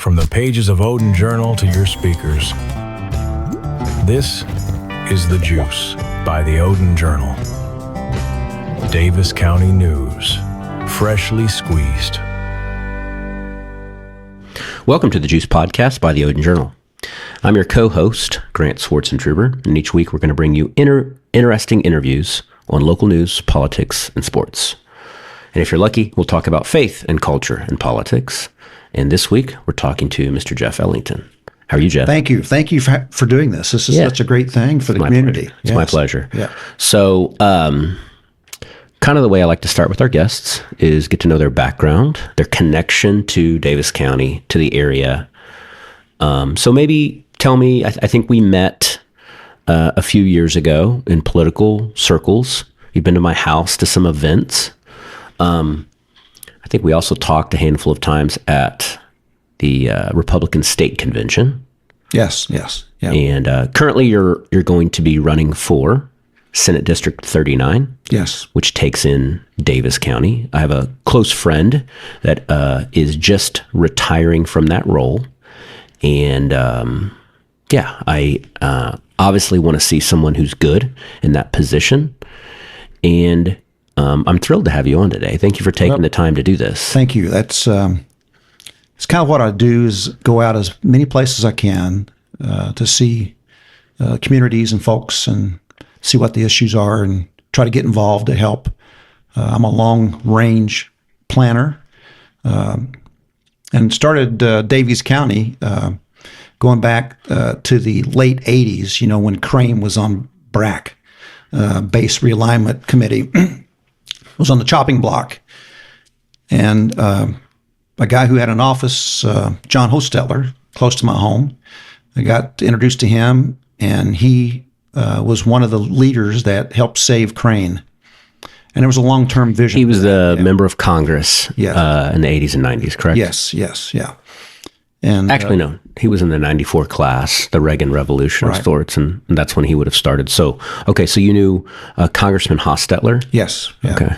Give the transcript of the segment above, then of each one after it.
from the pages of Odin Journal to your speakers. This is The Juice by the Odin Journal. Davis County News, freshly squeezed. Welcome to the Juice Podcast by the Odin Journal. I'm your co-host, Grant Swartzentruber, and each week we're going to bring you interesting interviews on local news, politics, and sports. And if you're lucky, we'll talk about faith and culture and politics. And this week, we're talking to Mr. Jeff Ellington. How are you, Jeff? Thank you. Thank you for doing this. This is such a great thing for the community. It's my pleasure. Yeah. So, kind of the way I like to start with our guests is get to know their background, their connection to Davis County, to the area. So maybe tell me, I think we met a few years ago in political circles. You've been to my house to some events. I think we also talked a handful of times at the Republican State Convention. Yes. Yeah. And currently you're going to be running for Senate District 39. Yes. Which takes in Davis County. I have a close friend that is just retiring from that role. And I obviously want to see someone who's good in that position. And I'm thrilled to have you on today. Thank you for taking the time to do this. Thank you. That's it's kind of what I do, is go out as many places as I can to see communities and folks and see what the issues are and try to get involved to help. I'm a long-range planner and started Davies County going back to the late 80s, when Crane was on BRAC, Base Realignment Committee. Was on the chopping block. And a guy who had an office, John Hostetler, close to my home, I got introduced to him, and he was one of the leaders that helped save Crane. And there was a long-term vision. He was a member of Congress in the 80s and 90s, correct? Yes, yeah. And actually, no, he was in the 94 class, the Reagan Revolution of sorts, and that's when he would have started. So, okay, so you knew Congressman Hostetler? Yes. Yeah. Okay.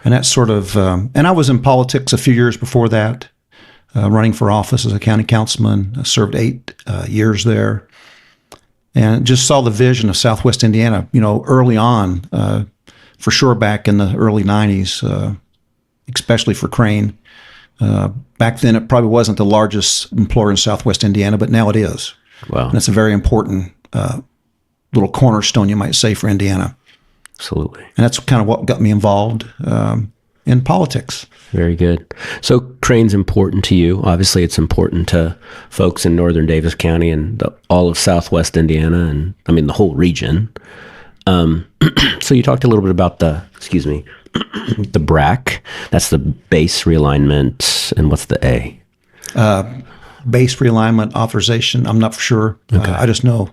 And that's sort of, and I was in politics a few years before that, running for office as a county councilman. I served 8 years there, and just saw the vision of Southwest Indiana, early on, for sure back in the early 90s, especially for Crane. Back then, it probably wasn't the largest employer in Southwest Indiana, but now it is. Wow. And it's a very important little cornerstone, you might say, for Indiana. Absolutely. And that's kind of what got me involved in politics. Very good. So Crane's important to you. Obviously, it's important to folks in northern Davis County and all of Southwest Indiana, and the whole region. So you talked a little bit about the BRAC. That's the Base Realignment, and what's the A? Base Realignment Authorization. I'm not for sure. Okay. I just know.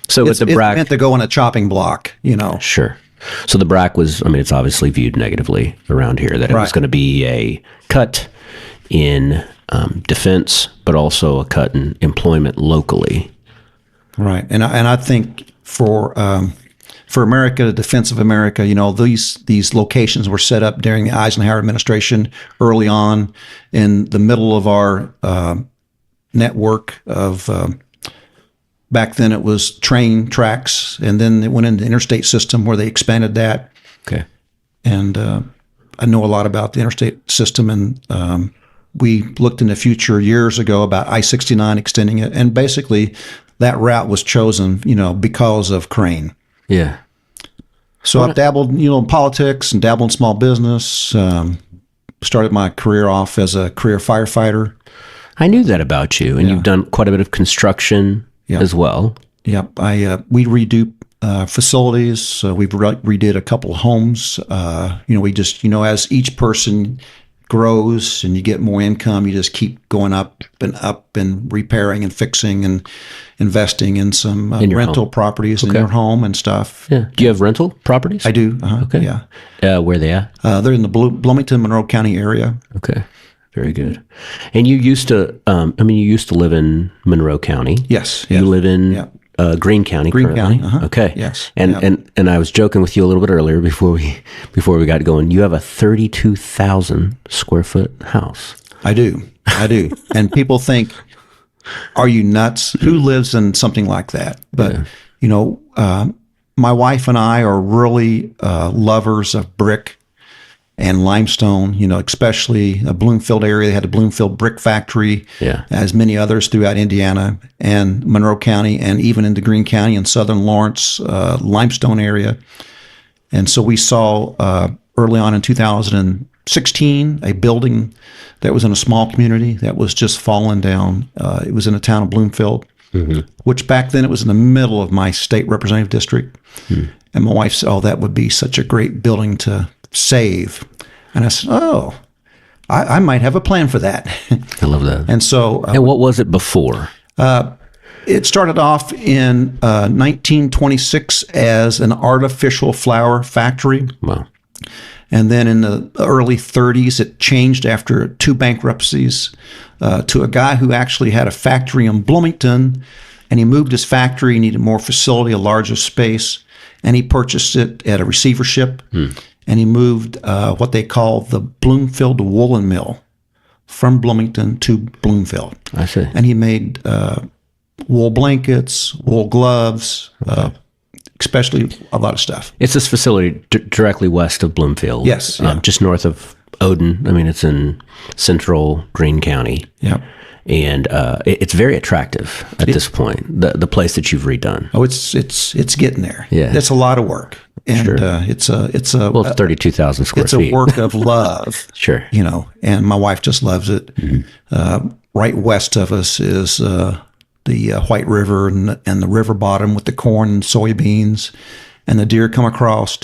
So with the BRAC, it's meant to go on a chopping block, Sure. So the BRAC was, it's obviously viewed negatively around here, that it was going to be a cut in defense, but also a cut in employment locally. Right. And I think for America, the defense of America, these locations were set up during the Eisenhower administration early on in the middle of our network of back then it was train tracks, and then it went into the interstate system where they expanded that. Okay. And I know a lot about the interstate system, and we looked in the future years ago about I-69 extending it, and basically that route was chosen, because of Crane. Yeah. So I've dabbled, in politics and dabbled in small business. Started my career off as a career firefighter. I knew that about you, and you've done quite a bit of construction as well. Yep. We redo facilities. We redid a couple of homes. We just, as each person grows and you get more income, you just keep going up and repairing and fixing and investing in some rental properties in your home and stuff. Yeah. Do you have rental properties? I do. Okay. Yeah. Where are they at? They're in the Bloomington, Monroe County area. Okay. Very good. And you used to, live in Monroe County. Yes. You live in Greene County. Greene County. Okay. Yes. And I was joking with you a little bit earlier before we got going. You have a 32,000 square foot house. I do. I do. And people think, are you nuts? Who lives in something like that? But, my wife and I are really lovers of brick and limestone, especially the Bloomfield area. They had the Bloomfield Brick Factory, as many others throughout Indiana and Monroe County, and even into Greene County and southern Lawrence, limestone area. And so we saw early on in 2016 a building that was in a small community that was just falling down. It was in the town of Bloomfield, which back then it was in the middle of my state representative district. And my wife said, "Oh, that would be such a great building to save." And I said, "Oh, I might have a plan for that." I love that. And so, and what was it before? it started off in 1926 as an artificial flower factory. Wow. And then in the early 30s, it changed after 2 bankruptcies to a guy who actually had a factory in Bloomington, and he moved his factory, needed more facility, a larger space, and he purchased it at a receivership, and he moved what they call the Bloomfield Woolen Mill from Bloomington to Bloomfield. I see. And he made wool blankets, wool gloves, especially a lot of stuff. It's this facility directly west of Bloomfield. Yes. Yeah. Just north of Odin. I mean, it's in central Greene County. Yeah. And it's very attractive at this point, the place that you've redone. Oh, it's getting there. Yeah. It's a lot of work. And Sure. it's 32,000 square it's feet. a work of love. Sure. You know, and my wife just loves it. Right west of us is the White River and the river bottom with the corn and soybeans, and the deer come across.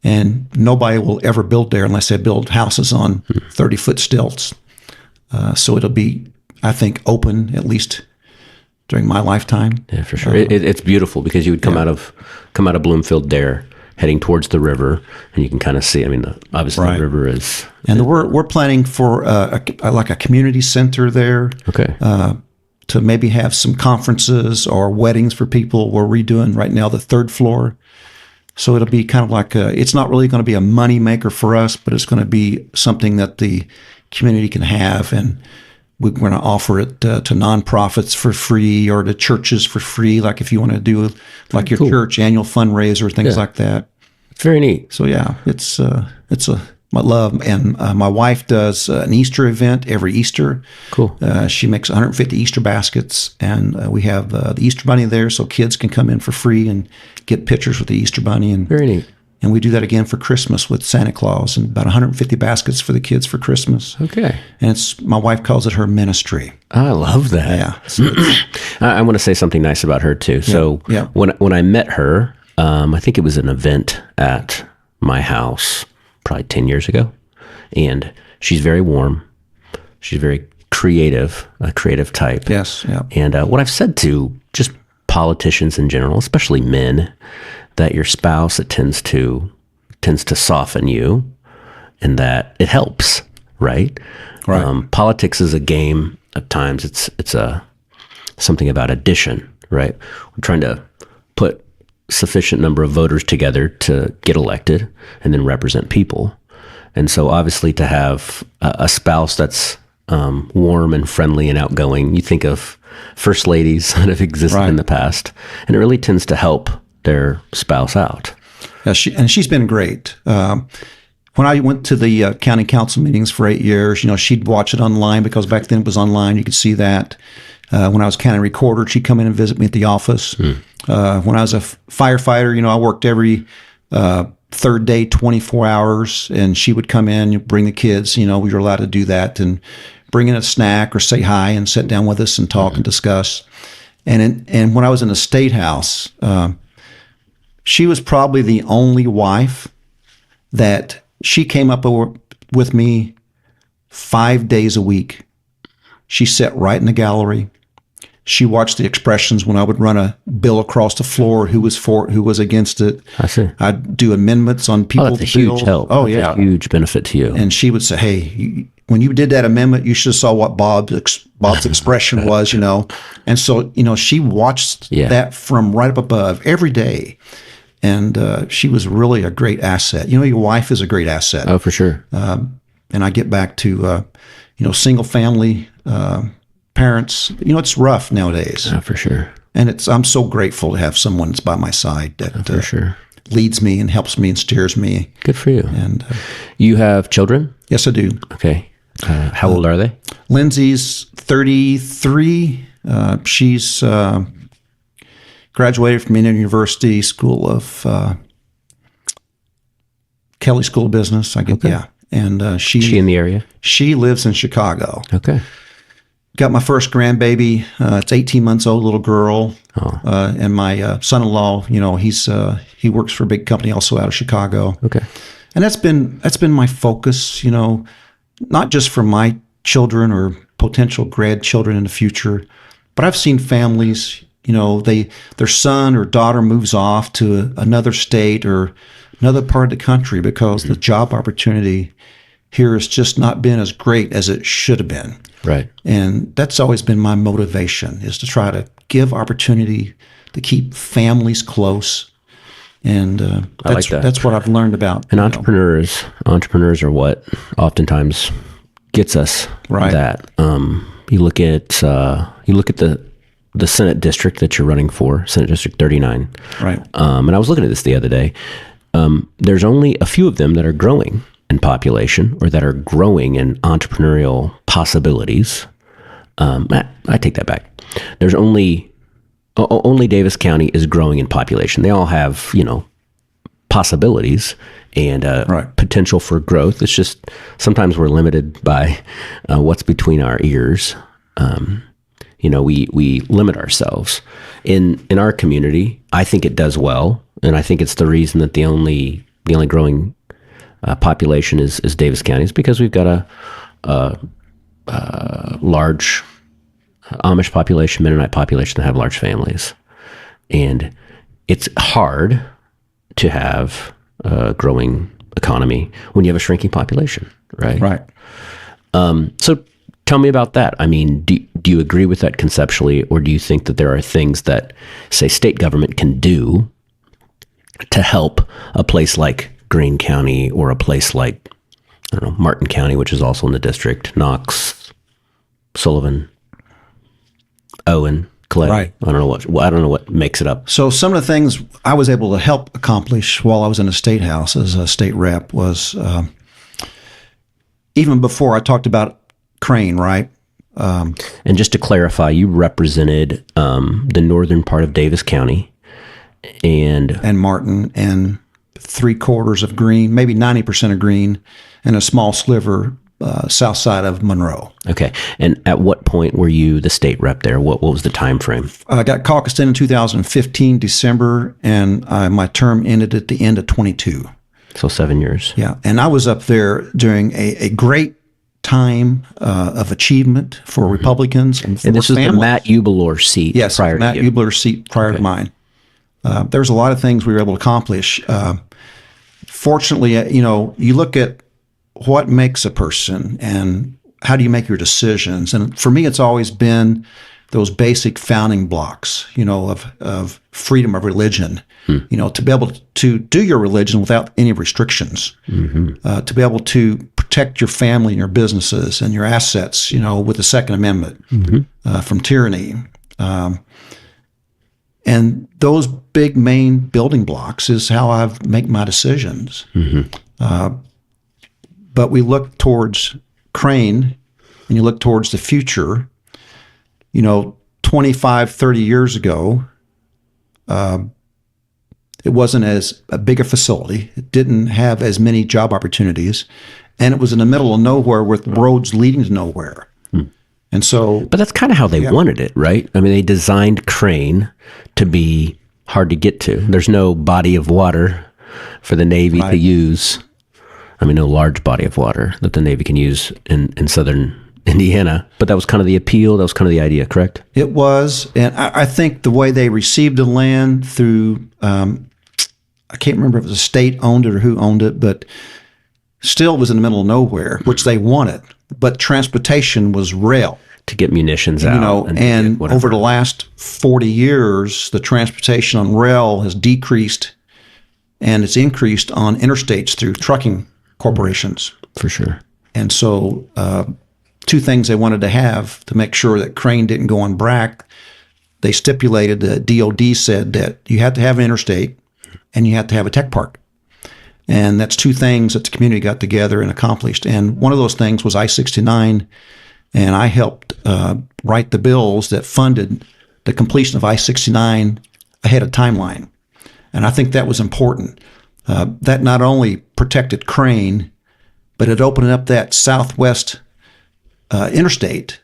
And nobody will ever build there unless they build houses on 30-foot stilts. So it'll be, I think, open at least during my lifetime. Yeah, for sure. It's beautiful because you would come out of Bloomfield there, heading towards the river, and you can kind of see. I mean, obviously Right. the river is. And we're planning for like a community center there. Okay. To maybe have some conferences or weddings for people. We're redoing right now the 3rd floor. So it'll be kind of like it's not really going to be a money maker for us, but it's going to be something that the community can have. And we're going to offer it to nonprofits for free or to churches for free. Like if you want to do like your church annual fundraiser, things like that. It's very neat. So yeah, it's my love. And my wife does an Easter event every Easter. Cool. She makes 150 Easter baskets, and we have the Easter Bunny there, so kids can come in for free and get pictures with the Easter Bunny. And Very neat. And we do that again for Christmas with Santa Claus, and about 150 baskets for the kids for Christmas. Okay. And my wife calls it her ministry. I love that. Yeah. So I want to say something nice about her too. So yeah. when I met her, I think it was an event at my house probably 10 years ago, and she's very warm. She's very creative, a creative type. yes. Yeah. And what I've said to just politicians in general, especially men, that your spouse, it tends to soften you, and that it helps, right? Right. Politics is a game. At times, it's something about addition, right? We're trying to put sufficient number of voters together to get elected and then represent people. And so, obviously, to have a spouse that's warm and friendly and outgoing, you think of first ladies that have existed in the past, and it really tends to help their spouse out. Yeah, she's been great. When I went to the county council meetings for 8 years, she'd watch it online because back then it was online. You could see that. When I was county recorder, she'd come in and visit me at the office. When I was a firefighter, I worked every third day, 24 hours, and she would come in, bring the kids. We were allowed to do that, and bring in a snack or say hi and sit down with us and talk and discuss. And when I was in the state house, she was probably the only wife that she came up with me 5 days a week. She sat right in the gallery. She watched the expressions when I would run a bill across the floor, who was for it, who was against it. I see. I'd do amendments on people's That's a huge bills. help. Oh, That's yeah. a huge benefit to you. And she would say, hey, when you did that amendment, you should have saw what Bob's expression was, And so, she watched that from right up above every day. And she was really a great asset. Your wife is a great asset. Oh, for sure. And I get back to, single family parents. It's rough nowadays. For sure. And I'm so grateful to have someone that's by my side that For sure. leads me and helps me and steers me. Good for you. And you have children? yes, I do. Okay. How old are they? Lindsay's 33. She's graduated from Indiana University School of Kelly School of Business. I get yeah. And She in the area? she lives in Chicago. Okay. Got my first grandbaby. It's 18 months old, little girl. And my son-in-law, he works for a big company also out of Chicago. Okay. And that's been my focus, not just for my children or potential grandchildren in the future, but I've seen families, their son or daughter moves off to another state or another part of the country because the job opportunity here has just not been as great as it should have been. Right. And that's always been my motivation, is to try to give opportunity to keep families close. And I like that. That's what I've learned about. And entrepreneurs are what oftentimes gets us Right. that. You look at the Senate district that you're running for, Senate District 39. Right. And I was looking at this the other day. There's only a few of them that are growing in population or that are growing in entrepreneurial possibilities. I take that back. There's only Davis County is growing in population. They all have, possibilities and Right. potential for growth. It's just sometimes we're limited by what's between our ears. We limit ourselves. In our community, I think it does well, and I think it's the reason that the only growing population is Davis County, is because we've got a large Amish population, Mennonite population that have large families, and it's hard to have a growing economy when you have a shrinking population, right? Right. So tell me about that. I mean, do you agree with that conceptually, or do you think that there are things that, say, state government can do to help a place like Greene County or a place like, I don't know, Martin County, which is also in the district, Knox, Sullivan, Owen, Clay. Right. I don't know what makes it up. So some of the things I was able to help accomplish while I was in the state house as a state rep was, even before I talked about Crane, right? And just to clarify, you represented the northern part of Davis County and Martin and 3/4 of Greene, maybe 90% of Greene, and a small sliver south side of Monroe. okay. And at what point were you the state rep there? What was the time frame? I got caucused in 2015, December, and my term ended at the end of 22. So 7 years. Yeah, and I was up there during a great time of achievement for Republicans and for And this is the families. Matt Ubelor seat Yes, prior Matt to you. Ubler's seat prior to mine. There's a lot of things we were able to accomplish. Fortunately, you look at what makes a person and how do you make your decisions. And for me, it's always been those basic founding blocks, of freedom of religion, to be able to do your religion without any restrictions, to be able to protect your family and your businesses and your assets, with the Second Amendment from tyranny. And those big main building blocks is how I make my decisions. But we look towards Crane and you look towards the future, 25, 30 years ago, it wasn't as a big a facility. It didn't have as many job opportunities. And it was in the middle of nowhere with roads leading to nowhere. And so, But that's kind of how they wanted it, right? I mean, they designed Crane to be hard to get to. There's no body of water for the Navy to use. I mean, no large body of water that the Navy can use in southern Indiana. But that was kind of the appeal. That was kind of the idea, correct? it was, and I think the way they received the land through, I can't remember if it was a state owned it or who owned it, but still was in the middle of nowhere, which they wanted. But transportation was rail. To get munitions out. And over the last 40 years, the transportation on rail has decreased and it's increased on interstates through trucking corporations. For sure. And so two things they wanted to have to make sure that Crane didn't go on BRAC. They stipulated that DOD said that you had to have an interstate and you had to have a tech park. And that's two things that the community got together and accomplished. And one of those things was I-69, and I helped write the bills that funded the completion of I-69 ahead of timeline. And I think that was important. That not only protected Crane, but it opened up that southwest interstate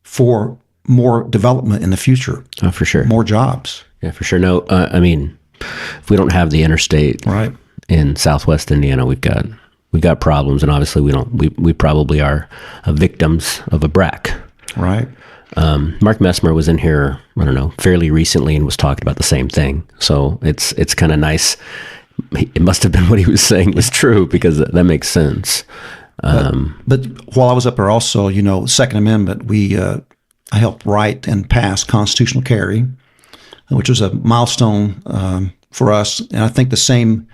for more development in the future. Oh, for sure. More jobs. Yeah, for sure. No, I mean, if we don't have the interstate Right. in Southwest Indiana, we've got problems, and obviously we probably are victims of a BRAC. Right. Mark Messmer was in here, I don't know, fairly recently and was talking about the same thing. So it's kind of nice. It must have been what he was saying was true, because that makes sense. But while I was up there also, Second Amendment, I helped write and pass constitutional carry, which was a milestone for us. And I think the same,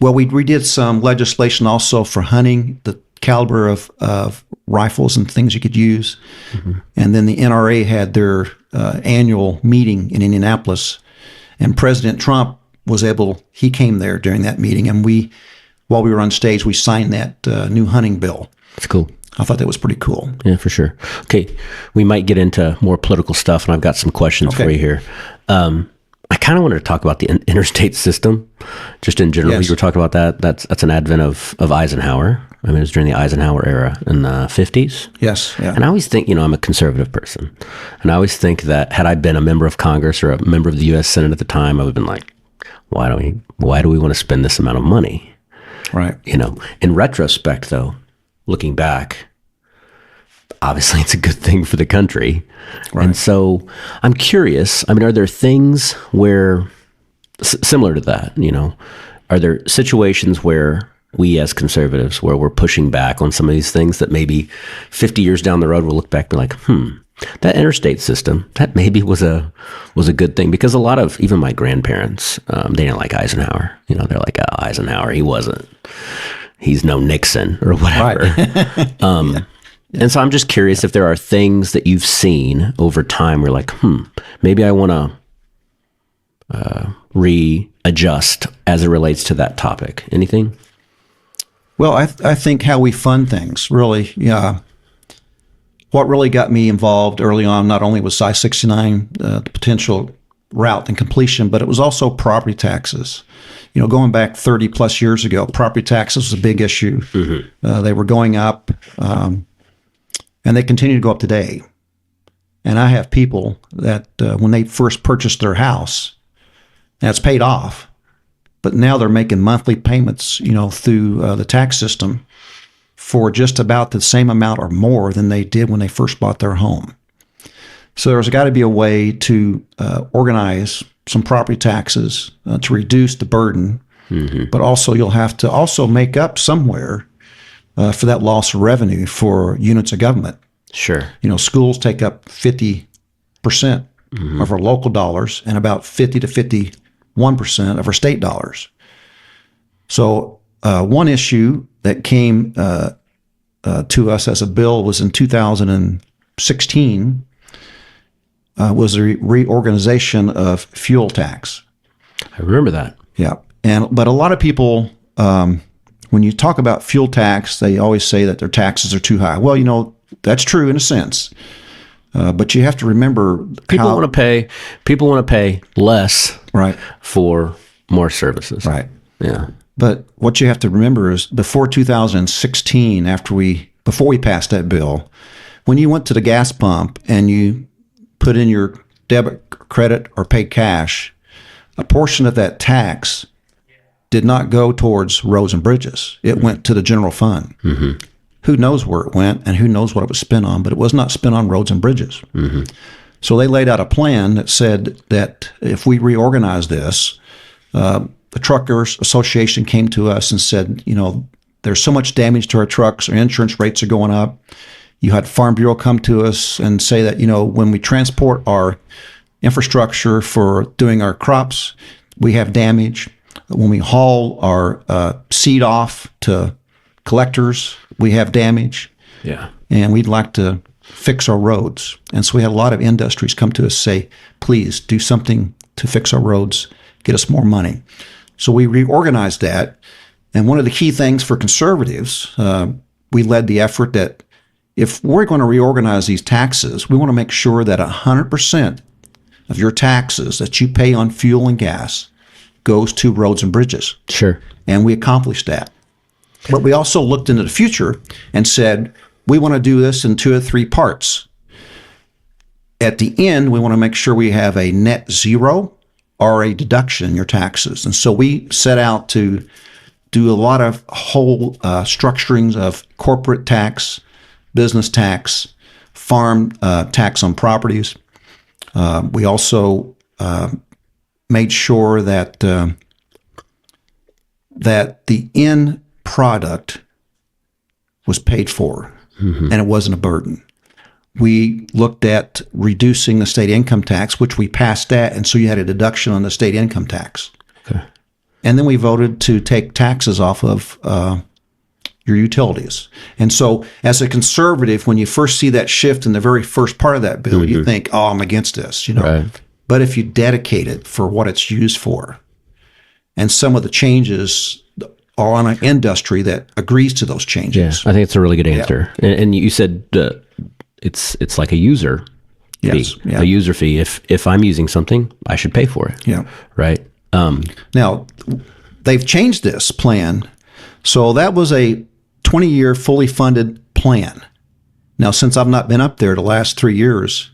we did some legislation also for hunting, the caliber of rifles and things you could use. Mm-hmm. And then the NRA had their annual meeting in Indianapolis, and President Trump he came there during that meeting, and while we were on stage, we signed that new hunting bill. That's cool. I thought that was pretty cool. Yeah, for sure. Okay, we might get into more political stuff, and I've got some questions for you here. I kind of wanted to talk about the interstate system, just in general. Yes. You were talking about that. That's an advent of Eisenhower. I mean, it was during the Eisenhower era in the 50s. Yes. Yeah. And I always think, I'm a conservative person, and I always think that had I been a member of Congress or a member of the U.S. Senate at the time, I would have been like, why do we want to spend this amount of money? Right. In retrospect, though, looking back, obviously it's a good thing for the country. Right. And so I'm curious, are there things where, similar to that, are there situations where we as conservatives, where we're pushing back on some of these things that maybe 50 years down the road we'll look back and be like, that interstate system, that maybe was a good thing? Because a lot of, even my grandparents, they didn't like Eisenhower. They're like, Eisenhower, he's no Nixon or whatever. Right. And so I'm just curious if there are things that you've seen over time where like, maybe I want to readjust as it relates to that topic. Anything? Well, I think how we fund things, really, what really got me involved early on, not only was I-69, the potential route and completion, but it was also property taxes. Going back 30 plus years ago, property taxes was a big issue. Mm-hmm. They were going up, and they continue to go up today. And I have people that when they first purchased their house, that's paid off, but now they're making monthly payments, through the tax system for just about the same amount or more than they did when they first bought their home. So there's got to be a way to organize some property taxes to reduce the burden, mm-hmm. but also you'll have to also make up somewhere for that loss of revenue for units of government. Sure. Schools take up 50% mm-hmm. of our local dollars and about 50 to 51% of our state dollars. So one issue that came to us as a bill was in 2016 was a reorganization of fuel tax. I remember that. Yeah. But a lot of people, when you talk about fuel tax, they always say that their taxes are too high. Well, that's true in a sense. But you have to remember people want to pay less right. for more services. Right. Yeah. But what you have to remember is before 2016, before we passed that bill, when you went to the gas pump and you put in your debit, credit, or paid cash, a portion of that tax did not go towards roads and bridges. It went to the general fund. Mm-hmm. Who knows where it went and who knows what it was spent on, but it was not spent on roads and bridges. Mm-hmm. So they laid out a plan that said that if we reorganize this, the Truckers Association came to us and said, there's so much damage to our trucks, our insurance rates are going up. You had Farm Bureau come to us and say that, when we transport our infrastructure for doing our crops, we have damage. When we haul our seed off to collectors, we have damage. Yeah. and we'd like to fix our roads. And so we had a lot of industries come to us say, please do something to fix our roads, get us more money. So we reorganized that. And one of the key things for conservatives, we led the effort that if we're going to reorganize these taxes, we want to make sure that 100% of your taxes that you pay on fuel and gas goes to roads and bridges. Sure. And we accomplished that. But we also looked into the future and said, we want to do this in 2 or 3 parts. At the end, we want to make sure we have a net zero or a deduction in your taxes. And so we set out to do a lot of whole structurings of corporate tax, business tax, farm tax on properties. We also made sure that that the end product was paid for, and it wasn't a burden. We looked at reducing the state income tax, which we passed that, and so you had a deduction on the state income tax. Okay. And then we voted to take taxes off of your utilities. And so as a conservative, when you first see that shift in the very first part of that bill, you think, oh, I'm against this, you know. Right. But if you dedicate it for what it's used for, and some of the changes are on an industry that agrees to those changes. Yeah, I think it's a really good answer. Yeah. And you said it's like a user fee. Yeah. A user fee. If I'm using something, I should pay for it. Yeah. Right. Now, they've changed this plan. So that was a 20-year fully funded plan. Now, since I've not been up there the last 3 years,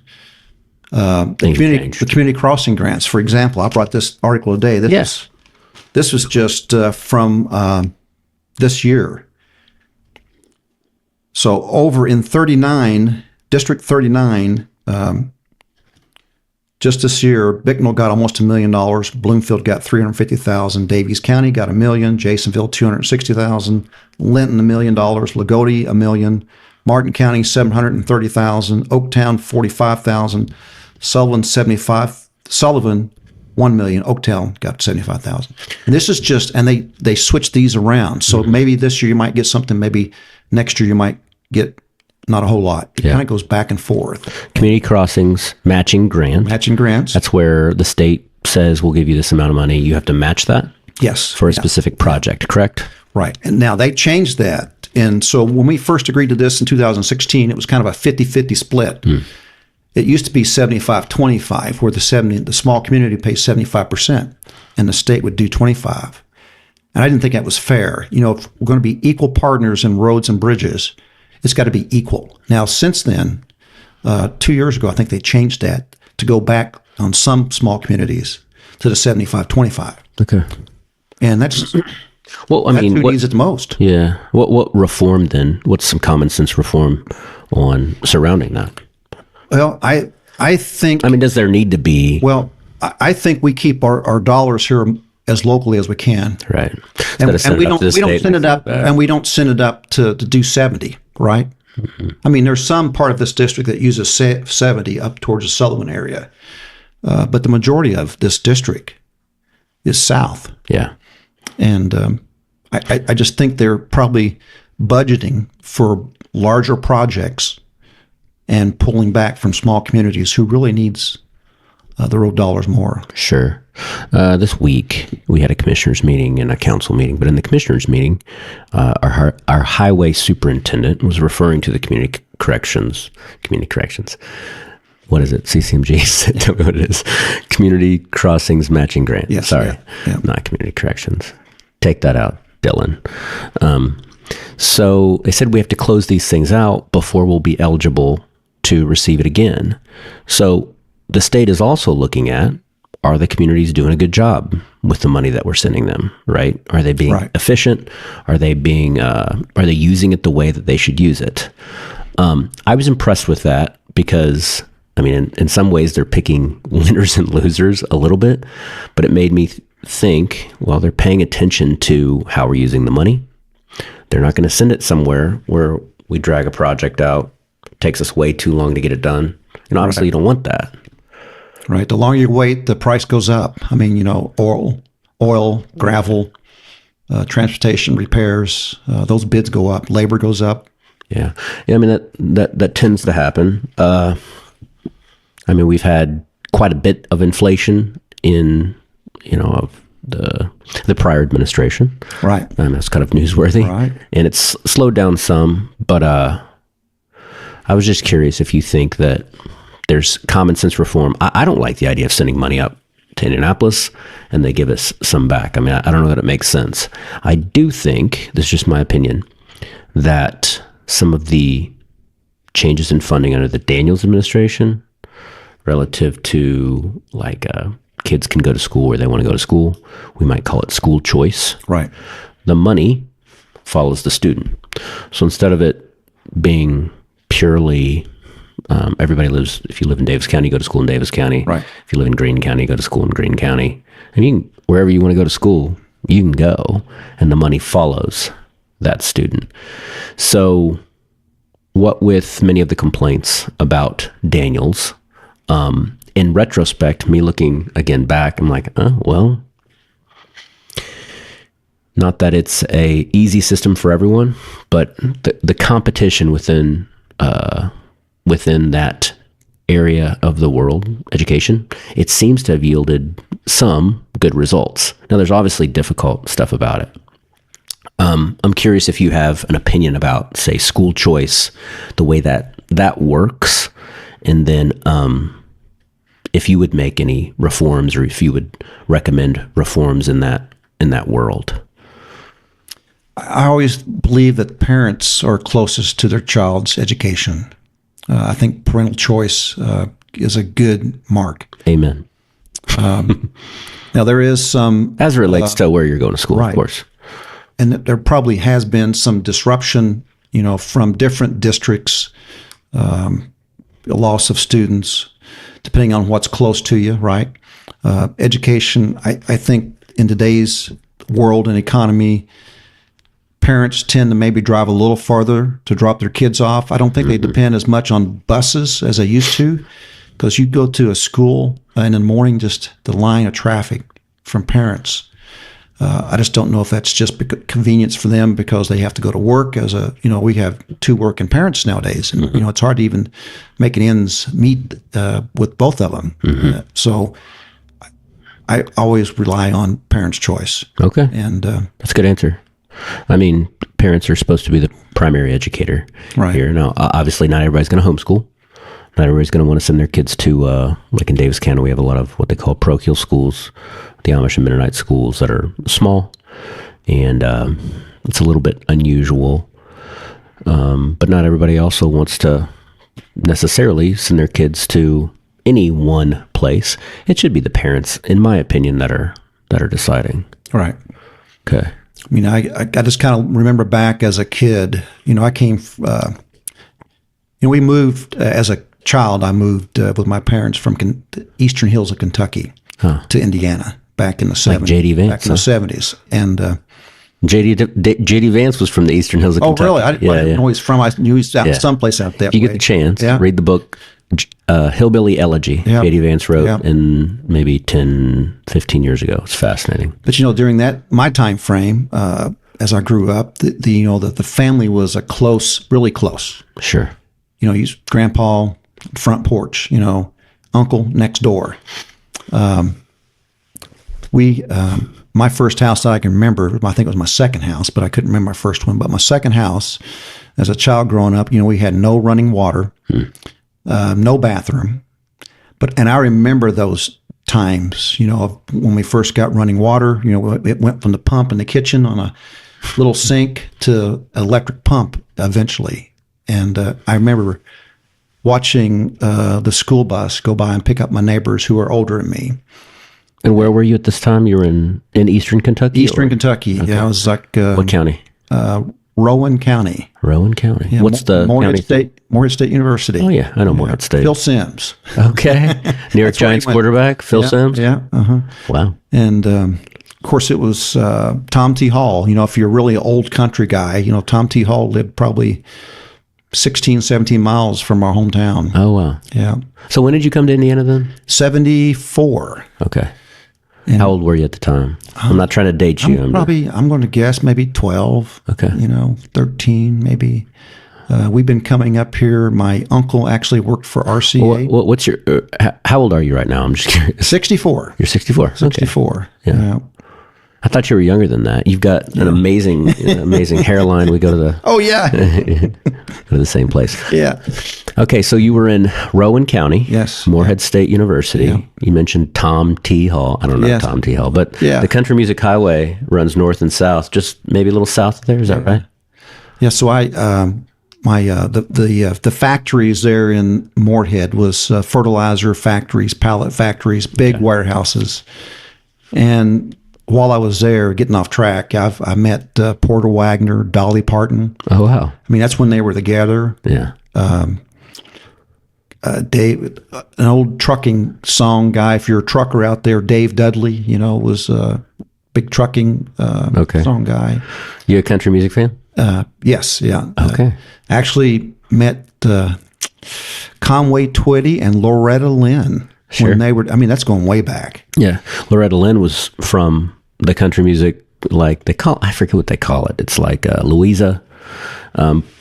the community crossing grants, for example, I brought this article today. This was just from this year. So over in District 39, just this year, Bicknell got almost $1 million. Bloomfield got $350,000. Davies County got $1 million. Jasonville $260,000. Linton $1 million. Lagodi $1 million. Martin County $730,000. Oaktown $45,000. Sullivan $1 million. Oaktown got $75,000. And this is just, and they switch these around. So maybe this year you might get something. Maybe next year you might get not a whole lot. It kind of goes back and forth. Community crossings, matching grants. Matching grants. That's where the state says, we'll give you this amount of money. You have to match that? Yes. For a specific project, correct? Right. And now they changed that. And so when we first agreed to this in 2016, it was kind of a 50-50 split. It used to be 75-25, where the small community pays 75% and the state would do 25. And I didn't think that was fair. You know, if we're going to be equal partners in roads and bridges, it's got to be equal. Now, since then, 2 years ago, I think they changed that to go back on some small communities to the 75-25. Okay. And that's well, I mean, who needs it the most. Yeah. What reform then? What's some common sense reform on surrounding that? Well, I think. I mean, does there need to be? Well, I think we keep our dollars here as locally as we can. Right. And we don't send it up, and we don't send it up to do 70. Right. I mean, there's some part of this district that uses 70 up towards the Sullivan area, but the majority of this district is south. Yeah. And I just think they're probably budgeting for larger projects and pulling back from small communities who really needs the road dollars more. Sure. This week we had a commissioners meeting and a council meeting, but in the commissioners meeting, our highway superintendent was referring to the community corrections. What is it? CCMG? Tell me what it is. Community crossings matching grant. Yes. Sorry. Yeah. Not community corrections. Take that out, Dylan. So they said we have to close these things out before we'll be eligible to receive it again. So the state is also looking at, are the communities doing a good job with the money that we're sending them, right? Are they being efficient? Are they using it the way that they should use it? I was impressed with that because, I mean, in some ways they're picking winners and losers a little bit, but it made me think, well, they're paying attention to how we're using the money. They're not going to send it somewhere where we drag a project out, takes us way too long to get it done. And obviously you don't want that. Right. The longer you wait, the price goes up. I mean, you know, oil, gravel, transportation, repairs, those bids go up. Labor goes up. Yeah. I mean, that tends to happen. I mean, we've had quite a bit of inflation in, of the prior administration. Right. And that's kind of newsworthy. Right. And it's slowed down some, but I was just curious if you think that there's common sense reform. I don't like the idea of sending money up to Indianapolis and they give us some back. I mean, I don't know that it makes sense. I do think, this is just my opinion, that some of the changes in funding under the Daniels administration relative to like kids can go to school where they want to go to school, we might call it school choice. Right. The money follows the student. So instead of it being purely everybody lives, if you live in Davis County, you go to school in Davis County. Right. If you live in Greene County, you go to school in Greene County. And you can, wherever you want to go to school, you can go, and the money follows that student. So what with many of the complaints about Daniels, in retrospect, me looking again back, I'm like, well, not that it's a easy system for everyone, but the competition within that area of the world, education, it seems to have yielded some good results. Now, there's obviously difficult stuff about it. I'm curious if you have an opinion about, say, school choice, the way that works, and then if you would make any reforms or if you would recommend reforms in that world. I always believe that parents are closest to their child's education. I think parental choice is a good mark. Amen. Now, there is some... As it relates to where you're going to school, right. Of course. And there probably has been some disruption, from different districts, loss of students, depending on what's close to you, right? Education, I think in today's world and economy, parents tend to maybe drive a little farther to drop their kids off. I don't think they depend as much on buses as they used to, because you go to a school in the morning, just the line of traffic from parents. I just don't know if that's just convenience for them because they have to go to work. We have two working parents nowadays, and it's hard to even make ends meet with both of them. So I always rely on parents' choice. Okay, and that's a good answer. I mean, parents are supposed to be the primary educator here. Now, obviously, not everybody's going to homeschool. Not everybody's going to want to send their kids to, like in Davis County, we have a lot of what they call parochial schools, the Amish and Mennonite schools that are small, and it's a little bit unusual. But not everybody also wants to necessarily send their kids to any one place. It should be the parents, in my opinion, that are deciding. Right. Okay. I mean, I just kind of remember back as a kid, I came, we moved as a child. I moved with my parents from the eastern hills of Kentucky to Indiana back in the 70s. Like J.D. Vance? Back in the 70s. And J.D. Vance was from the eastern hills of Kentucky. Oh, really? I didn't know he's from. I knew he's out someplace out there. If you get the chance, read the book Hillbilly Elegy, J.D. Vance wrote in maybe 10, 15 years ago. It's fascinating. But, during my time frame, as I grew up, the family was really close. Sure. He's grandpa, front porch, uncle next door. My first house that I can remember, I think it was my second house, but I couldn't remember my first one. But my second house, as a child growing up, we had no running water, no bathroom. And I remember those times, when we first got running water, it went from the pump in the kitchen on a little sink to electric pump eventually. And I remember watching the school bus go by and pick up my neighbors who are older than me. And where were you at this time? You were in eastern Kentucky? Eastern Kentucky. Okay. Yeah, I was like... what county? Rowan County. Rowan County. Yeah, what's the Morehead State University. Oh, yeah. I know Morehead State. Phil Sims. Okay. New York Giants quarterback, Phil Sims? Yeah. Uh-huh. Wow. And, of course, it was Tom T. Hall. If you're really an old country guy, Tom T. Hall lived probably 16, 17 miles from our hometown. Oh, wow. Yeah. So when did you come to Indiana then? 74. Okay. And how old were you at the time? I'm not trying to date you. I'm going to guess maybe 12. Okay. 13 maybe. We've been coming up here. My uncle actually worked for RCA. What's your? How old are you right now? I'm just curious. 64. You're 64. 64. Okay. Yeah. I thought you were younger than that. You've got an amazing hairline. We go to the Oh yeah. go to the same place. Yeah. Okay, so you were in Rowan County, Yes. Morehead State University. Yeah. You mentioned Tom T. Hall. I don't know Yes. Tom T. Hall, but Yeah. the Country Music Highway runs north and south, just maybe a little south of there. Is that right? Yeah. So the factories there in Morehead was fertilizer factories, pallet factories, big warehouses, and while I was there, getting off track, I met Porter Wagner, Dolly Parton. Oh wow! I mean, that's when they were together. Yeah. Dave, an old trucking song guy. If you're a trucker out there, Dave Dudley, was a big trucking song guy. You a country music fan? Yes, yeah. Okay. Actually met Conway Twitty and Loretta Lynn when they were. I mean, that's going way back. Yeah. Loretta Lynn was from the country music, like I forget what they call it. It's like Louisa.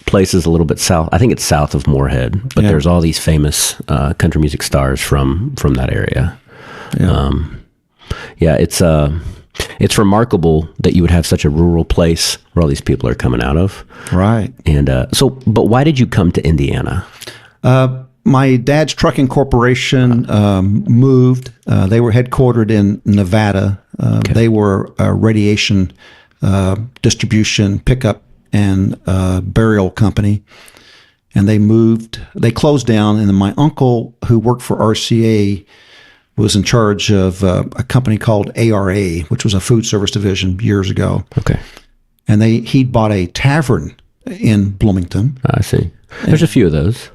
Places a little bit south. I think it's south of Morehead, but there's all these famous country music stars from that area. Yeah. It's remarkable that you would have such a rural place where all these people are coming out of. Right. And but why did you come to Indiana? My dad's trucking corporation moved. They were headquartered in Nevada. They were a radiation distribution pickup and burial company, and they moved. They closed down, and then my uncle, who worked for RCA, was in charge of a company called ARA, which was a food service division years ago. Okay. And he'd bought a tavern in Bloomington. I see. There's a few of those.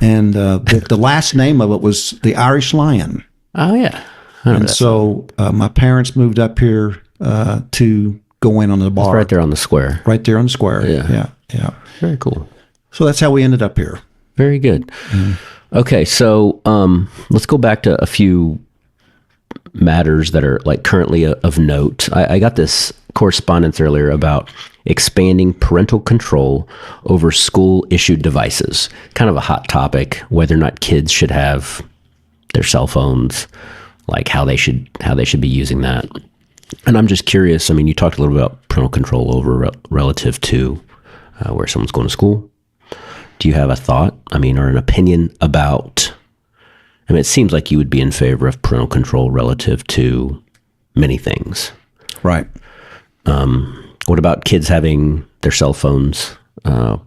And the last name of it was the Irish Lion. Oh yeah. And so my parents moved up here to go in on the bar. It's right there on the square. Right there on the square. Yeah. Yeah. Very cool. So that's how we ended up here. Very good. Okay, so let's go back to a few matters that are like currently of note. I got this correspondence earlier about expanding parental control over school-issued devices. Kind of a hot topic, whether or not kids should have their cell phones, like how they should be using that. And I'm just curious. I mean, you talked a little bit about parental control over relative to where someone's going to school. Do you have a thought? I mean, or an opinion about? I mean, it seems like you would be in favor of parental control relative to many things. Right. What about kids having their cell phones,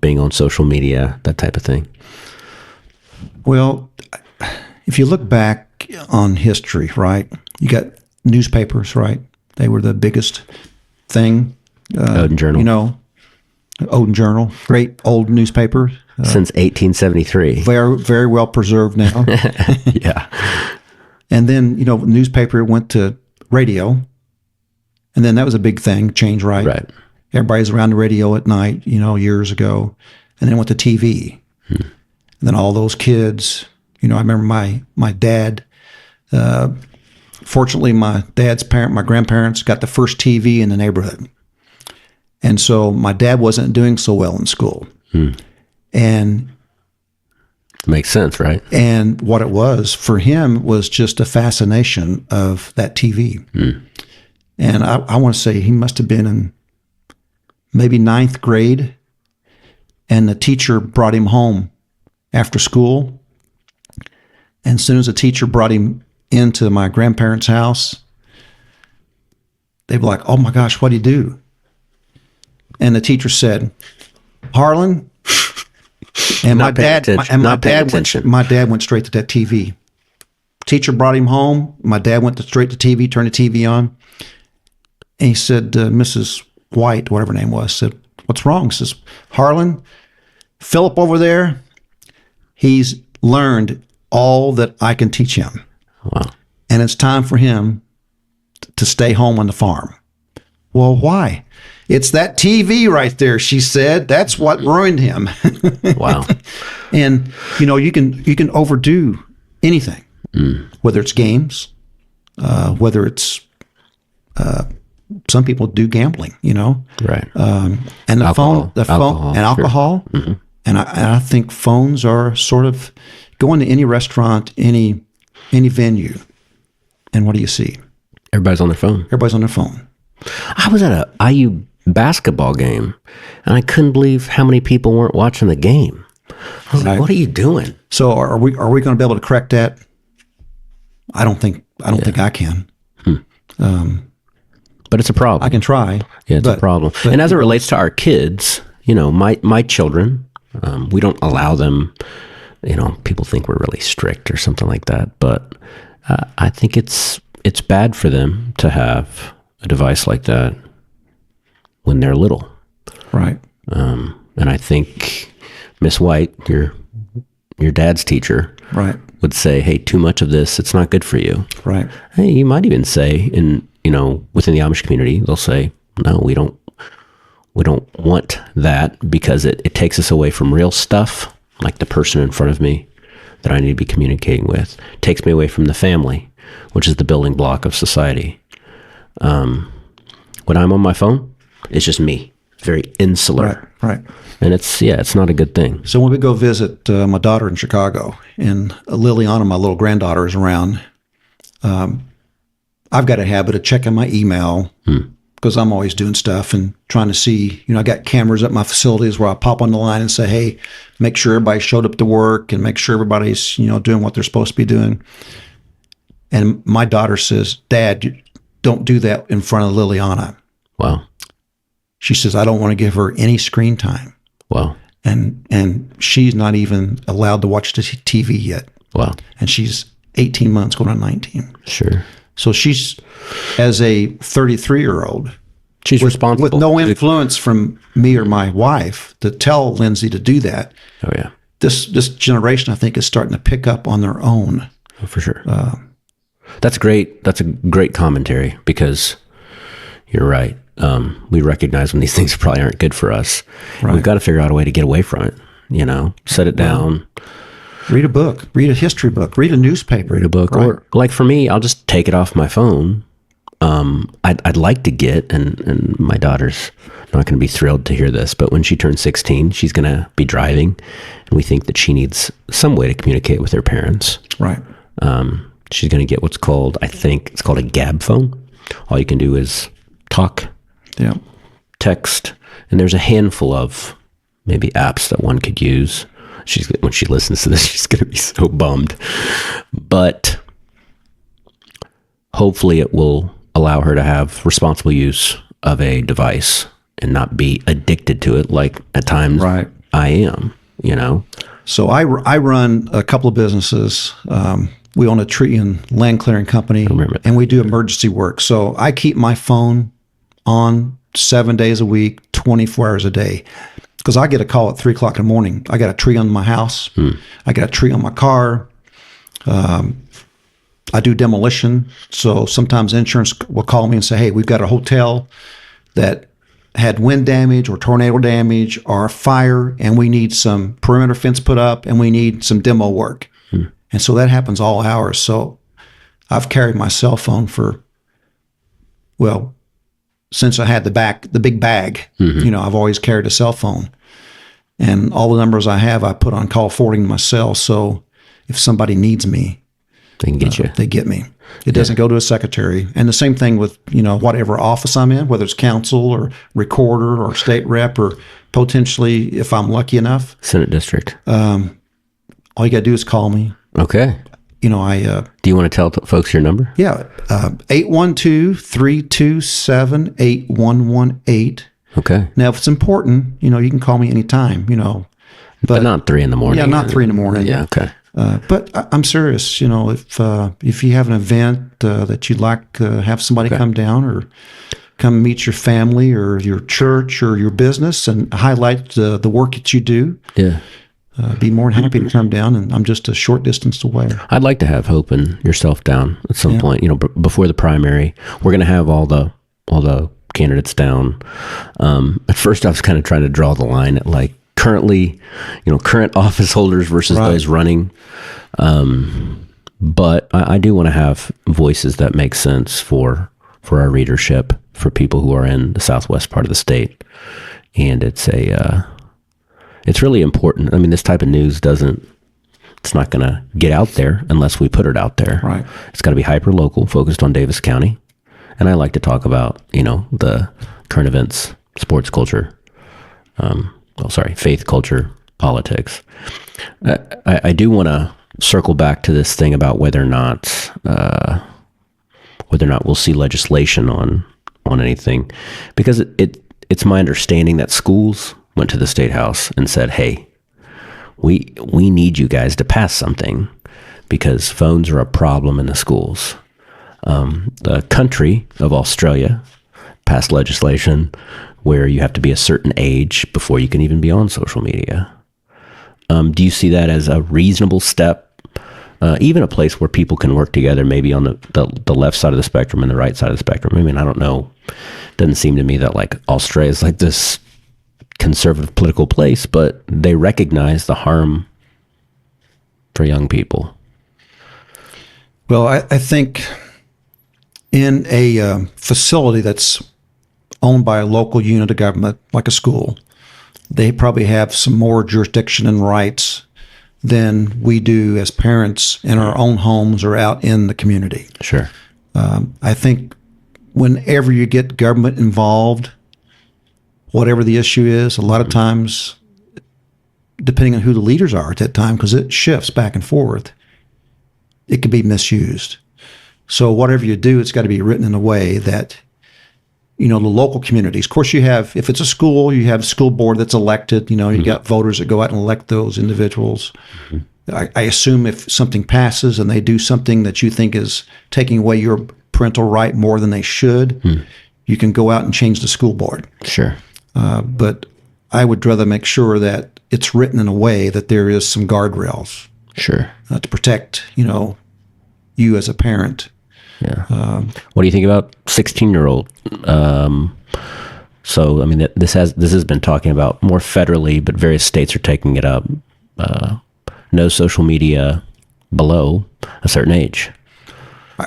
being on social media, that type of thing? Well, if you look back on history, right, you got newspapers, right? They were the biggest thing. Odin Journal. Odin Journal, great old newspaper. Since 1873. Very, very well preserved now. Yeah. And then, newspaper went to radio. And then that was a big thing, change, right? Right. Everybody's around the radio at night, years ago. And then went to TV. And then all those kids, I remember my dad, fortunately, my dad's my grandparents got the first TV in the neighborhood. And so my dad wasn't doing so well in school. And makes sense, right? And what it was for him was just a fascination of that TV. And I want to say he must have been in maybe 9th grade. And the teacher brought him home after school. And as soon as the teacher brought him into my grandparents' house, they were like, "Oh my gosh, what do you do?" And the teacher said, "Harlan." And my dad went straight to that TV. Teacher brought him home. My dad went straight to TV, turned the TV on. And he said, Mrs. White, whatever her name was, said, "What's wrong?" He says, "Harlan, Philip over there, he's learned all that I can teach him. Wow. And it's time for him to stay home on the farm." "Well, why?" "It's that TV right there," she said. "That's what ruined him." Wow. And you can overdo anything, whether it's games, whether it's some people do gambling, Right. and the Alcohol. phone and alcohol. Sure. I think phones are sort of going to any restaurant, any venue, and what do you see? Everybody's on their phone. Everybody's on their phone. I was at a IU basketball game, and I couldn't believe how many people weren't watching the game. I was like, what are you doing? So are we going to be able to correct that? I don't think I can. But it's a problem. I can try. Yeah, it's a problem. And as it relates to our kids, my children, we don't allow them, people think we're really strict or something like that. But I think it's bad for them to have a device like that when they're little. Right. And I think Miss White, your dad's teacher, right, would say, hey, too much of this, it's not good for you. Right. Hey, you might even say within the Amish community, they'll say, no, we don't want that because it takes us away from real stuff, like the person in front of me that I need to be communicating with. It takes me away from the family, which is the building block of society. When I'm on my phone, it's just me. Very insular. Right. And it's not a good thing. So when we go visit my daughter in Chicago, and Liliana, my little granddaughter, is around, I've got a habit of checking my email because I'm always doing stuff and trying to see, I got cameras at my facilities where I pop on the line and say, hey, make sure everybody showed up to work and make sure everybody's, doing what they're supposed to be doing. And my daughter says, Dad, don't do that in front of Liliana. Wow. She says, I don't want to give her any screen time. Wow. And she's not even allowed to watch the TV yet. Wow. And she's 18 months going on 19. Sure. So she's, as a 33-year-old, she's responsible. With no influence from me or my wife to tell Lindsay to do that. Oh, yeah. This generation, I think, is starting to pick up on their own. Oh, for sure. That's great. That's a great commentary because you're right. We recognize when these things probably aren't good for us. Right. We've got to figure out a way to get away from it, set it down. Read a book, read a history book, read a newspaper. Read a book. Right. Or like for me, I'll just take it off my phone. I'd like to get, and my daughter's not going to be thrilled to hear this, but when she turns 16, she's going to be driving, and we think that she needs some way to communicate with her parents. Right. She's going to get what's called, I think it's called a gab phone. All you can do is talk, text, and there's a handful of maybe apps that one could use. When she listens to this, she's going to be so bummed. But hopefully it will allow her to have responsible use of a device and not be addicted to it like at times I am, So I run a couple of businesses. We own a tree and land clearing company, and we do emergency work. So I keep my phone on 7 days a week, 24 hours a day. Because I get a call at 3 o'clock in the morning. I got a tree on my house. I got a tree on my car. I do demolition. So sometimes insurance will call me and say, hey, we've got a hotel that had wind damage or tornado damage or fire, and we need some perimeter fence put up, and we need some demo work. And so that happens all hours. So I've carried my cell phone since I had the big bag, I've always carried a cell phone, and all the numbers I have, I put on call forwarding to my cell. So if somebody needs me, they can get you. They get me. It doesn't go to a secretary. And the same thing with, whatever office I'm in, whether it's council or recorder or state rep or potentially, if I'm lucky enough, Senate district. All you got to do is call me. Okay. Do you want to tell folks your number? Yeah. 812-327-8118. Okay. Now, if it's important, you can call me anytime, but not 3 a.m. Yeah, not 3 a.m. Yeah. Okay. But I'm serious, if you have an event that you'd like to have somebody come down or come meet your family or your church or your business and highlight the work that you do. Yeah. Be more than happy to come down, and I'm just a short distance away. I'd like to have Hope and yourself down at some point. Before the primary, we're going to have all the candidates down. At first, I was kind of trying to draw the line at like current office holders versus those running. But I do want to have voices that make sense for our readership, for people who are in the southwest part of the state, and it's It's really important. I mean, this type of news it's not going to get out there unless we put it out there. Right. It's got to be hyper-local, focused on Davis County. And I like to talk about, the current events, sports culture, faith culture, politics. I do want to circle back to this thing about whether or not we'll see legislation on anything, because it's my understanding that schools went to the State House and said, hey, we need you guys to pass something because phones are a problem in the schools. The country of Australia passed legislation where you have to be a certain age before you can even be on social media. Do you see that as a reasonable step? Even a place where people can work together, maybe on the left side of the spectrum and the right side of the spectrum. I mean, I don't know. Doesn't seem to me that like Australia is like this conservative political place, but they recognize the harm for young people. Well, I think in a facility that's owned by a local unit of government, like a school, they probably have some more jurisdiction and rights than we do as parents in our own homes or out in the community. Sure. I think whenever you get government involved, whatever the issue is, a lot of times, depending on who the leaders are at that time, because it shifts back and forth, it can be misused. So whatever you do, it's got to be written in a way that, the local communities. Of course, you have, if it's a school, you have a school board that's elected. You got voters that go out and elect those individuals. I assume if something passes and they do something that you think is taking away your parental right more than they should, you can go out and change the school board. Sure. But I would rather make sure that it's written in a way that there is some guardrails. Sure. To protect, you as a parent. Yeah. What do you think about 16-year-old? So, I mean, this has been talking about more federally, but various states are taking it up. No social media below a certain age.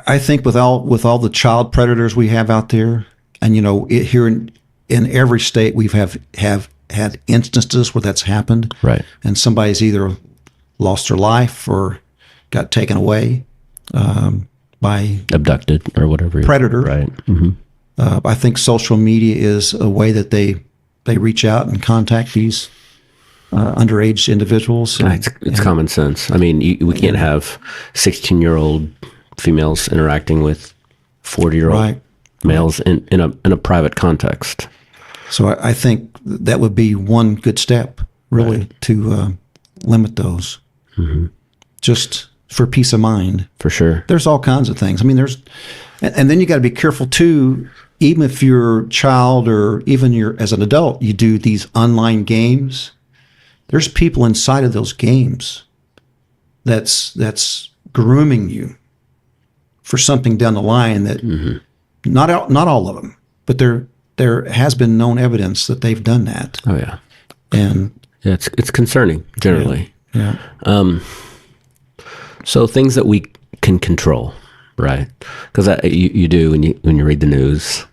I think with all the child predators we have out there, and here in every state we've have had instances where that's happened. Right. And somebody's either lost their life or got taken away. By abducted or whatever predator, right? Mm-hmm. I think social media is a way that they reach out and contact these underage individuals. It's common sense. I mean, we can't have 16-year-old females interacting with 40-year-old males in a private context. So I think that would be one good step, really, to limit those. Mm-hmm. Just for peace of mind. For sure. There's all kinds of things. I mean, and then you got to be careful too, even if your child or even as an adult, you do these online games, there's people inside of those games that's grooming you for something down the line that not all of them, but there has been known evidence that they've done that. Oh yeah. And it's concerning generally. Yeah. So things that we can control, right? Because you do when you read the news,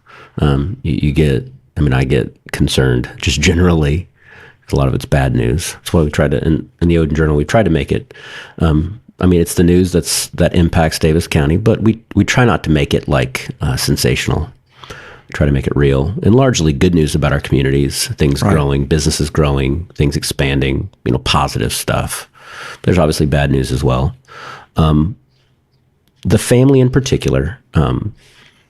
you get. I mean, I get concerned just generally. A lot of it's bad news. That's why we try to in the Odin Journal. We try to make it. I mean, it's the news that impacts Davis County, but we try not to make it like sensational. We try to make it real and largely good news about our communities, things growing, businesses growing, things expanding. Positive stuff. There's obviously bad news as well. The family in particular,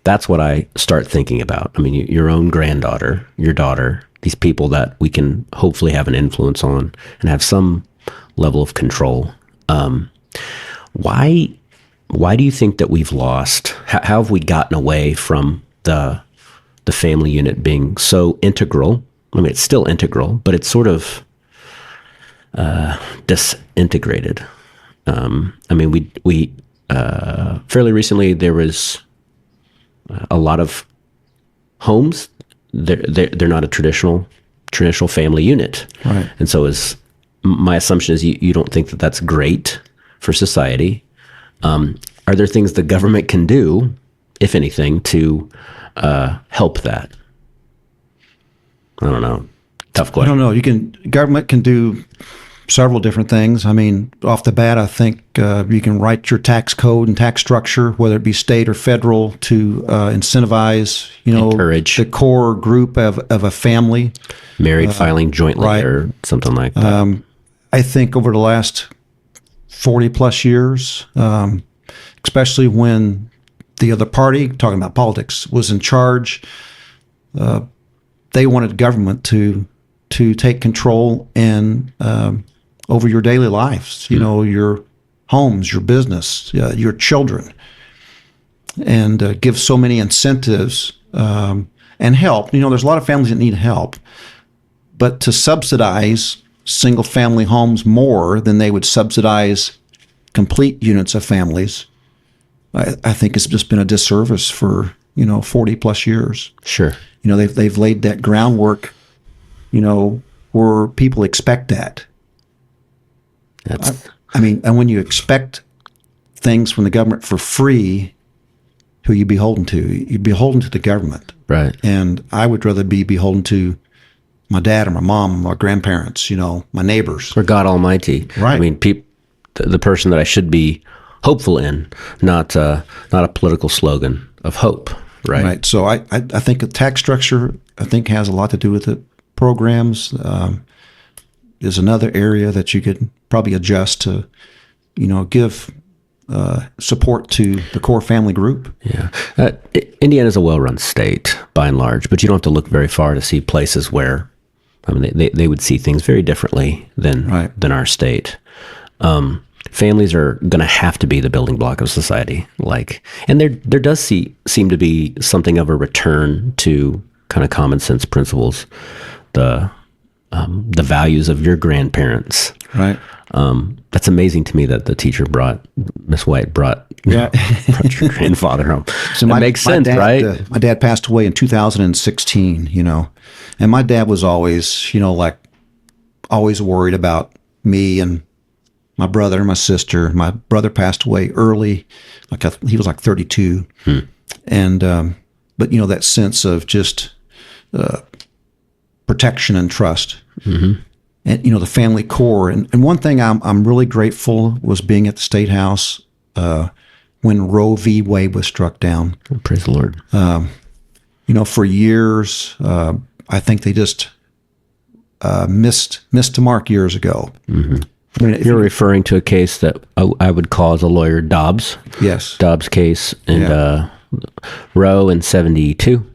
that's what I start thinking about. I mean, your own granddaughter, your daughter, these people that we can hopefully have an influence on and have some level of control. Why do you think that we've lost? How have we gotten away from the family unit being so integral? I mean, it's still integral, but it's sort of disintegrated. I mean, we fairly recently there was a lot of homes. They're not a traditional family unit, right? And so my assumption is you don't think that that's great for society. Are there things the government can do, if anything, to help that? I don't know. Tough I question. don't know. Government can do several different things. I mean, off the bat, I think you can write your tax code and tax structure, whether it be state or federal, to incentivize, Encourage. the core group of a family. Married filing jointly right. or something like that. I think over the last 40 plus years, especially when the other party, talking about politics, was in charge, they wanted government to take control and over your daily lives, your homes, your business, your children, and give so many incentives and help. There's a lot of families that need help, but to subsidize single family homes more than they would subsidize complete units of families, I think it's just been a disservice for 40 plus years. Sure. They've laid that groundwork, where people expect that. And when you expect things from the government for free, who you beholden to? You're beholden to the government. Right. And I would rather be beholden to my dad or my mom, my grandparents, my neighbors. Or God Almighty. Right. I mean, the person that I should be hopeful in, not a political slogan of hope. Right. Right. So I think the tax structure, has a lot to do with it. Programs is another area that you could probably adjust to, give support to the core family group. Yeah. Indiana's a well-run state by and large, but you don't have to look very far to see places where, they would see things very differently than our state. Families are going to have to be the building block of society. And there does seem to be something of a return to kind of common sense principles, the values of your grandparents. Right. That's amazing to me that the teacher Miss White brought your grandfather home. So that makes sense, right? My dad passed away in 2016, and my dad was always, always worried about me and my brother and my sister. My brother passed away early, he was 32. And, but that sense of just protection and trust. Mm-hmm. And the family core, and one thing I'm really grateful was being at the State House when Roe v. Wade was struck down. Oh, praise the Lord. For years, I think they just missed the mark years ago. Mm-hmm. You're referring to a case that I would call as a lawyer Dobbs. Yes. Dobbs case and Roe in 1972,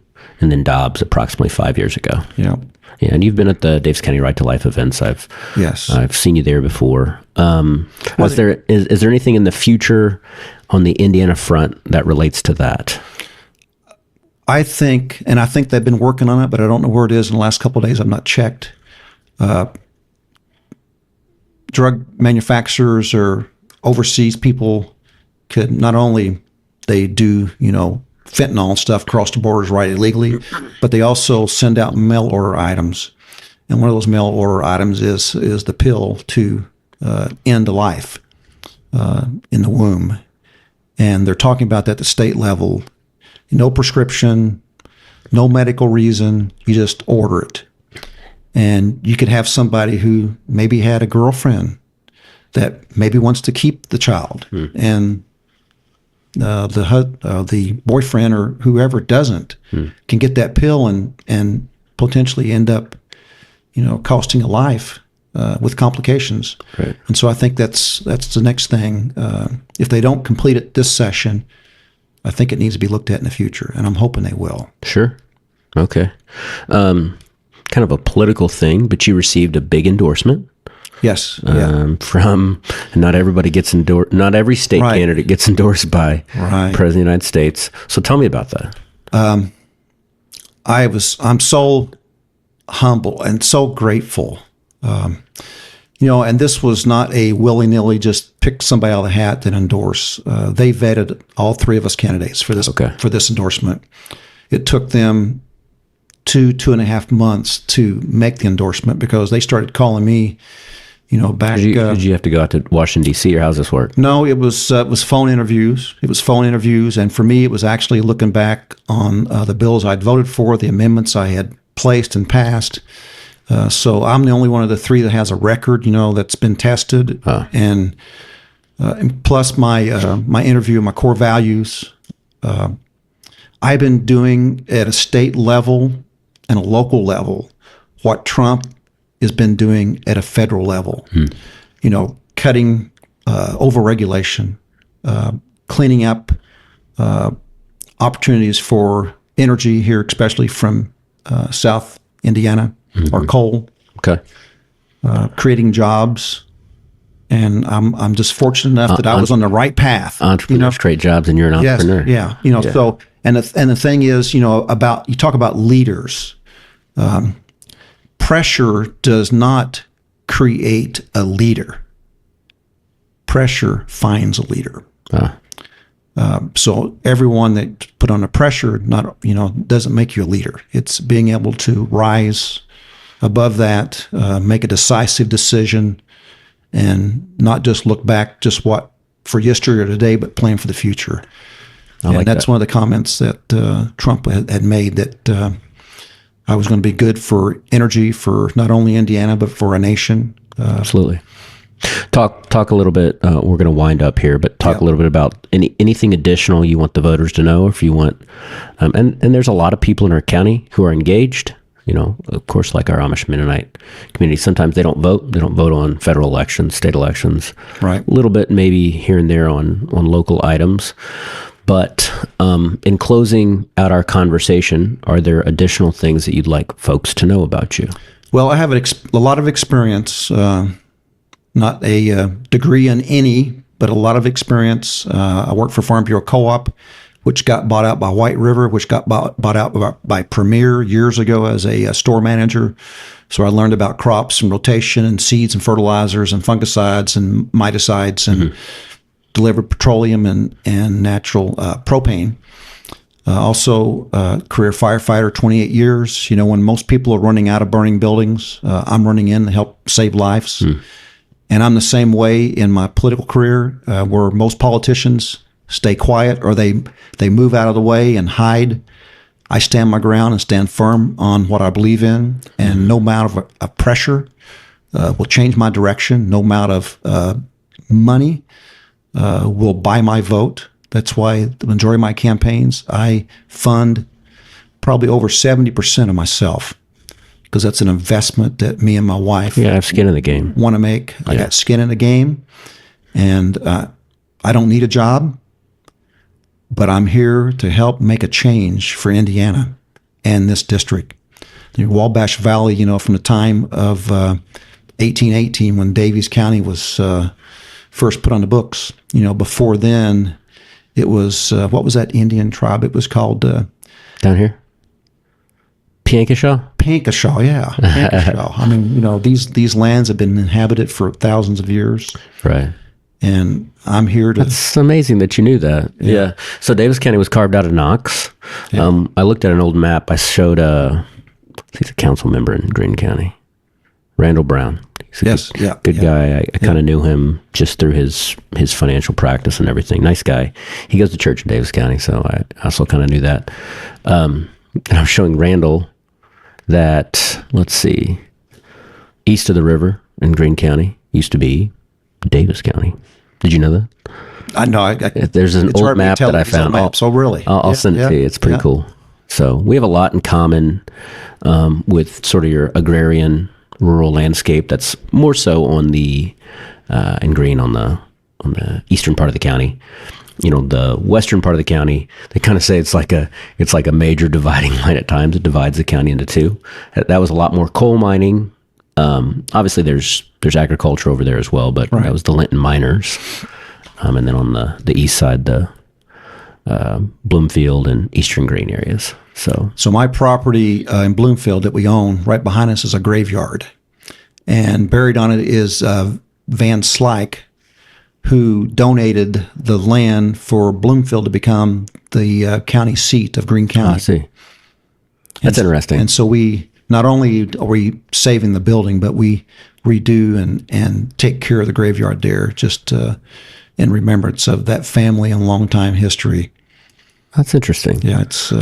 and then Dobbs approximately 5 years ago. Yeah. Yeah, and you've been at the Davis County Right to Life events. I've seen you there before. Is there anything in the future on the Indiana front that relates to that? I think they've been working on it, but I don't know where it is in the last couple of days. I've not checked. Drug manufacturers or overseas people could not only they do fentanyl and stuff across the borders right illegally, but they also send out mail order items. And one of those mail order items is the pill to end a life in the womb. And they're talking about that at the state level. No prescription, no medical reason, you just order it. And you could have somebody who maybe had a girlfriend that maybe wants to keep the child. And the boyfriend or whoever doesn't can get that pill and potentially end up, costing a life with complications. Right. And so I think that's the next thing. If they don't complete it this session, I think it needs to be looked at in the future, and I'm hoping they will. Sure. Okay. Kind of a political thing, but you received a big endorsement. Yes. From not everybody gets endorsed. Not every state candidate gets endorsed by President of the United States. So tell me about that. I'm so humble and so grateful. And this was not a willy-nilly just pick somebody out of the hat and endorse. They vetted all three of us candidates for this endorsement. It took them 2.5 months to make the endorsement because they started calling me. Back. Did you have to go out to Washington, D.C., or how's this work? No, it was phone interviews. And for me, it was actually looking back on the bills I'd voted for, the amendments I had placed and passed, So I'm the only one of the three that has a record, that's been tested, and plus my interview, my core values. I've been doing at a state level and a local level what Trump has been doing at a federal level. Cutting overregulation, cleaning up opportunities for energy here, especially from South Indiana, or coal. Okay. Creating jobs, and I'm just fortunate enough that I was on the right path. Entrepreneurs create jobs, and you're an entrepreneur. Yes, yeah. So and the thing is, about you talk about leaders. Pressure does not create a leader. Pressure finds a leader. So everyone that put under pressure, doesn't make you a leader. It's being able to rise above that, make a decisive decision, and not just look back just what for yesterday or today, but plan for the future. And that's one of the comments that Trump had made, that I was going to be good for energy for not only Indiana but for a nation. Absolutely. Talk a little bit. We're going to wind up here, but talk a little bit about anything additional you want the voters to know, if you want. And there's a lot of people in our county who are engaged. Of course, like our Amish Mennonite community, sometimes they don't vote. They don't vote on federal elections, state elections. Right. A little bit maybe here and there on local items. But in closing out our conversation, are there additional things that you'd like folks to know about you? Well, I have a lot of experience, not a degree in any, but a lot of experience. I worked for Farm Bureau Co-op, which got bought out by White River, which got bought out by Premier years ago as a store manager. So I learned about crops and rotation and seeds and fertilizers and fungicides and miticides and delivered petroleum and natural propane. Also, career firefighter, 28 years. When most people are running out of burning buildings, I'm running in to help save lives. And I'm the same way in my political career, where most politicians stay quiet or they move out of the way and hide. I stand my ground and stand firm on what I believe in, and no amount of pressure will change my direction. No amount of money will buy my vote. That's why the majority of my campaigns, I fund probably over 70% of myself, because that's an investment that me and my wife have skin in the game. Want to make. I got skin in the game, and I don't need a job, but I'm here to help make a change for Indiana and this district. The Wabash Valley, from the time of 1818, when Daviess County was first put on the books. Before then, it was, what was that Indian tribe? It was called... down here? Piankashaw? Piankashaw, yeah. Piankashaw. I mean, these lands have been inhabited for thousands of years. Right. And I'm here to... It's amazing that you knew that. Yeah. So Daviess County was carved out of Knox. Yeah. I looked at an old map. I showed, he's a council member in Greene County. Randall Brown. He's a good guy. I kind of knew him just through his financial practice and everything. Nice guy. He goes to church in Daviess County, so I also kind of knew that. And I was showing Randall that, let's see, east of the river in Greene County used to be Daviess County. Did you know that? I know. There's an old map that I found. So really, I'll send it to you. It's pretty cool. So we have a lot in common with sort of your agrarian rural landscape. That's more so on the in Greene on the eastern part of the county. The western part of the county, they kind of say it's like a major dividing line at times. It divides the county into two. That was a lot more coal mining. Obviously, there's agriculture over there as well, but that was the Linton miners. And then on the east side, the Bloomfield and Eastern Greene areas. So my property in Bloomfield that we own, right behind us is a graveyard. And buried on it is Van Slyke, who donated the land for Bloomfield to become the county seat of Greene County. I see. That's interesting. And so we, not only are we saving the building, but we redo and take care of the graveyard there, just in remembrance of that family and long time history. That's interesting. Yeah, it's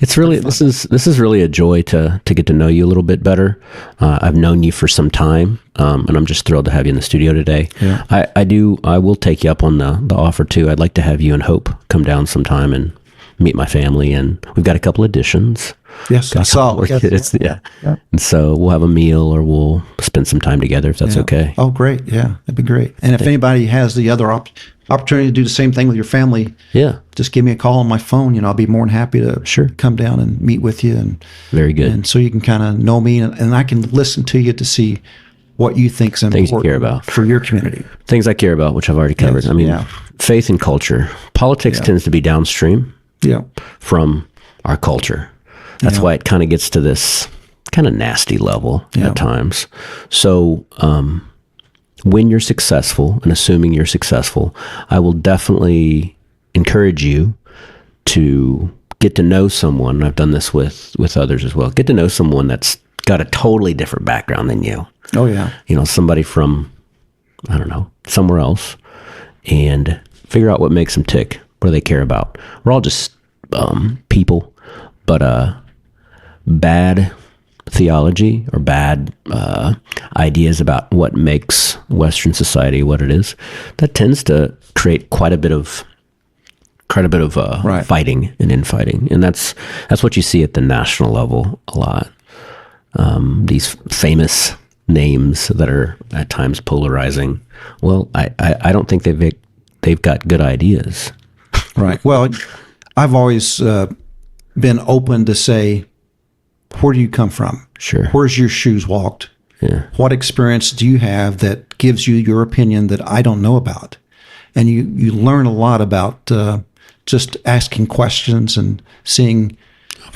It's really this is really a joy to get to know you a little bit better. I've known you for some time, and I'm just thrilled to have you in the studio today. Yeah. I will take you up on the offer too. I'd like to have you and Hope come down sometime and meet my family, and we've got a couple additions. Yes, I saw. More kids, yeah. And so we'll have a meal or we'll spend some time together if that's okay. Oh, great. Yeah, that'd be great. And if anybody has the other opportunity to do the same thing with your family, just give me a call on my phone. I'll be more than happy to come down and meet with you. And very good. And so you can kind of know me, and I can listen to you to see what you think is important Things you care about for your community. Things I care about, which I've already covered. Yes, Faith and culture. Politics tends to be downstream from our culture. That's why it kind of gets to this kind of nasty level at times. So when you're successful, and assuming you're successful, I will definitely encourage you to get to know someone. I've done this with others as well. Get to know someone that's got a totally different background than you. Oh, yeah. Somebody from, I don't know, somewhere else, and figure out what makes them tick, what do they care about. We're all just people, but bad theology or bad ideas about what makes Western society what it is, that tends to create quite a bit of fighting and infighting, and that's what you see at the national level a lot. These famous names that are at times polarizing. Well, I don't think they've got good ideas. Right. Well, I've always been open to say, where do you come from? Sure. Where's your shoes walked? Yeah. What experience do you have that gives you your opinion that I don't know about? And you learn a lot about just asking questions and seeing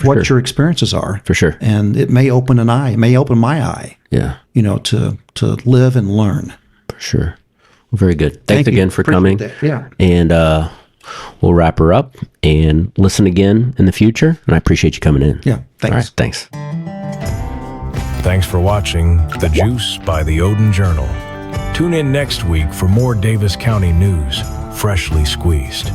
what your experiences are. For sure. And it may open an eye. It may open my eye. Yeah. To live and learn. For sure. Well, very good. Thanks again for coming. That. Yeah. And we'll wrap her up and listen again in the future. And I appreciate you coming in. Yeah. Thanks. All right. Thanks. Thanks for watching The Juice by the Odin Journal. Tune in next week for more Davis County news, freshly squeezed.